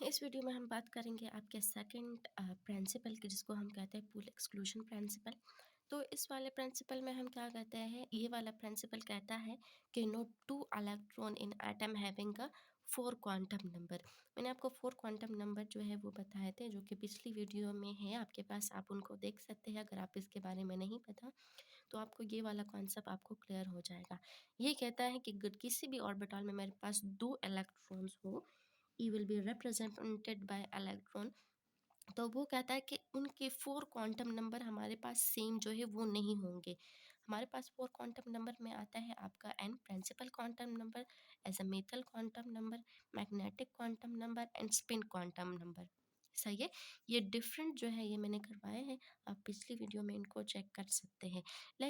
इस वीडियो में हम बात करेंगे आपके सेकंड प्रिंसिपल की, जिसको हम कहते हैं पूल एक्सक्लूजन प्रिंसिपल। तो इस वाले प्रिंसिपल में हम क्या कहते हैं, ये वाला प्रिंसिपल कहता है कि no two electron in atom having a four quantum number. मैंने आपको फोर क्वांटम नंबर जो है वो बताए थे, जो कि पिछली वीडियो में है आपके पास, आप उनको देख सकते हैं। अगर आप इसके बारे में नहीं पता तो आपको ये वाला कॉन्सेप्ट आपको क्लियर हो जाएगा। ये कहता है कि किसी भी ऑर्बिटल में मेरे पास दो इलेक्ट्रॉन्स हो, e will be represented by electron. तो वो कहता है कि उनके फोर क्वांटम नंबर हमारे पास सेम जो है वो नहीं होंगे। हमारे पास फोर क्वांटम नंबर में आता है आपका N principal quantum number, azimuthal quantum number, magnetic quantum number and spin quantum number. सही है। ये डिफरेंट जो है ये मैंने करवाए हैं, आप पिछली वीडियो में इनको चेक कर सकते हैं।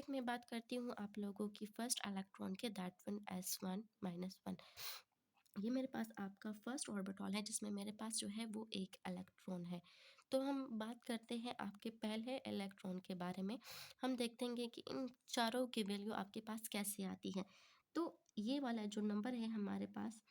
मैं बात करती हूँ आप लोगों की फर्स्ट इलेक्ट्रॉन के, दैट वन S1-1। ये मेरे पास आपका फर्स्ट ऑर्बिटल है, जिसमें मेरे पास जो है वो एक इलेक्ट्रॉन है। तो हम बात करते हैं आपके पहले इलेक्ट्रॉन के बारे में। हम देखेंगे कि इन चारों की वैल्यू आपके पास कैसे आती है। तो ये वाला जो नंबर है हमारे पास,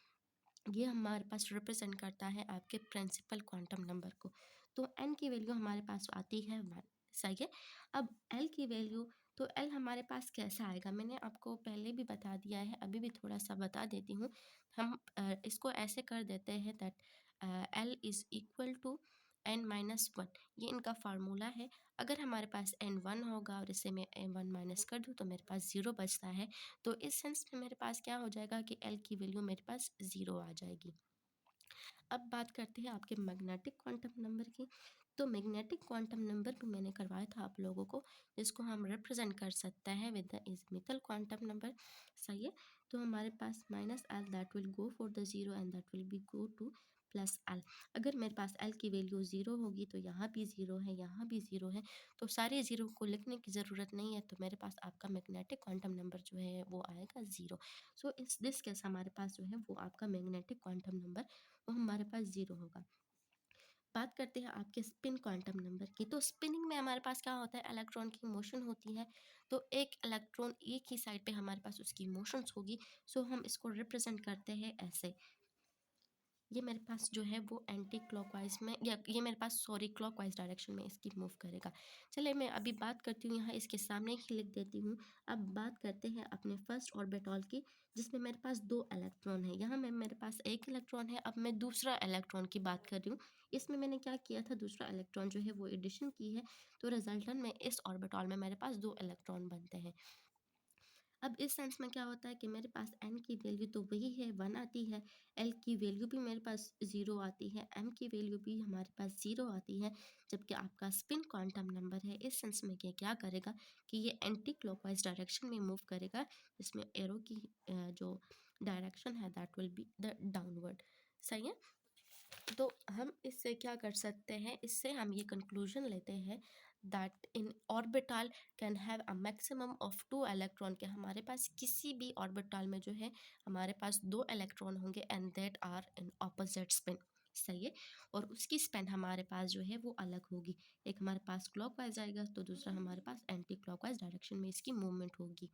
ये हमारे पास रिप्रेजेंट करता है आपके प्रिंसिपल क्वांटम नंबर को। तो एन की वैल्यू हमारे पास आती है 1। सही है। अब एल की वैल्यू, तो एल हमारे पास कैसा आएगा, मैंने आपको पहले भी बता दिया है, अभी भी थोड़ा सा बता देती हूँ। हम इसको ऐसे कर देते हैं that L is equal to n-1। ये इनका फार्मूला है। अगर हमारे पास n1 होगा और इसे मैं n1 माइनस कर दूँ तो मेरे पास 0 बचता है। तो इस सेंस में मेरे पास क्या हो जाएगा कि एल की वैल्यू मेरे पास 0 आ जाएगी। अब बात करते हैं आपके मैग्नेटिक क्वांटम नंबर की। तो मैग्नेटिक क्वांटम नंबर भी मैंने करवाया था आप लोगों को, जिसको हम रिप्रेजेंट कर सकते हैं with the azimuthal quantum number. सही है। तो हमारे पास minus L that will go for the zero and that will be go to plus L. अगर मेरे पास एल की वैल्यू ज़ीरो होगी तो यहाँ भी ज़ीरो है, यहाँ भी ज़ीरो है, तो सारे ज़ीरो को लिखने की ज़रूरत नहीं है। तो मेरे पास आपका मैग्नेटिक क्वांटम नंबर जो है वो आएगा 0। सो इस दिस केस हमारे पास जो है वो आपका मैग्नेटिक क्वांटम नंबर वो हमारे पास 0 होगा। बात करते हैं आपके स्पिन क्वांटम नंबर की। तो स्पिनिंग में हमारे पास क्या होता है, इलेक्ट्रॉन की मोशन होती है। तो एक इलेक्ट्रॉन एक ही साइड पे हमारे पास उसकी मोशंस होगी। सो हम इसको रिप्रेजेंट करते हैं ऐसे। ये मेरे पास जो है वो एंटी क्लॉकवाइज में, या ये मेरे पास सॉरी क्लॉकवाइज डायरेक्शन में इसकी मूव करेगा। चलिए मैं अभी बात करती हूँ, यहाँ इसके सामने ही लिख देती हूँ। अब बात करते हैं अपने फर्स्ट ऑर्बिटल की, जिसमें मेरे पास दो इलेक्ट्रॉन है। यहाँ में मेरे पास एक इलेक्ट्रॉन है। अब मैं दूसरा इलेक्ट्रॉन की बात कर रही हूँ। इसमें मैंने क्या किया था, दूसरा इलेक्ट्रॉन जो है वो एडिशन की है। तो रिजल्टन में इस ऑर्बिटल में मेरे पास दो इलेक्ट्रॉन बनते हैं। अब इस सेंस में क्या होता है कि मेरे पास n की वैल्यू तो वही है, 1 आती है। l की वैल्यू भी मेरे पास 0 आती है। m की वैल्यू भी हमारे पास 0 आती है। जबकि आपका स्पिन क्वांटम नंबर है, इस सेंस में ये क्या करेगा कि ये एंटी क्लॉकवाइज डायरेक्शन में मूव करेगा, जिसमें एरो की जो डायरेक्शन है that will be the downward. सही है। तो हम इससे क्या कर सकते हैं, इससे हम ये कंक्लूजन लेते हैं that in orbital can have a maximum of 2 electron, के हमारे पास किसी भी ऑर्बिटल में जो है हमारे पास दो इलेक्ट्रॉन होंगे and that are in opposite spin. सही है। और उसकी स्पिन हमारे पास जो है वो अलग होगी। एक हमारे पास क्लॉकवाइज आएगा तो दूसरा हमारे पास एंटी क्लॉकवाइज डायरेक्शन में इसकी मूवमेंट होगी।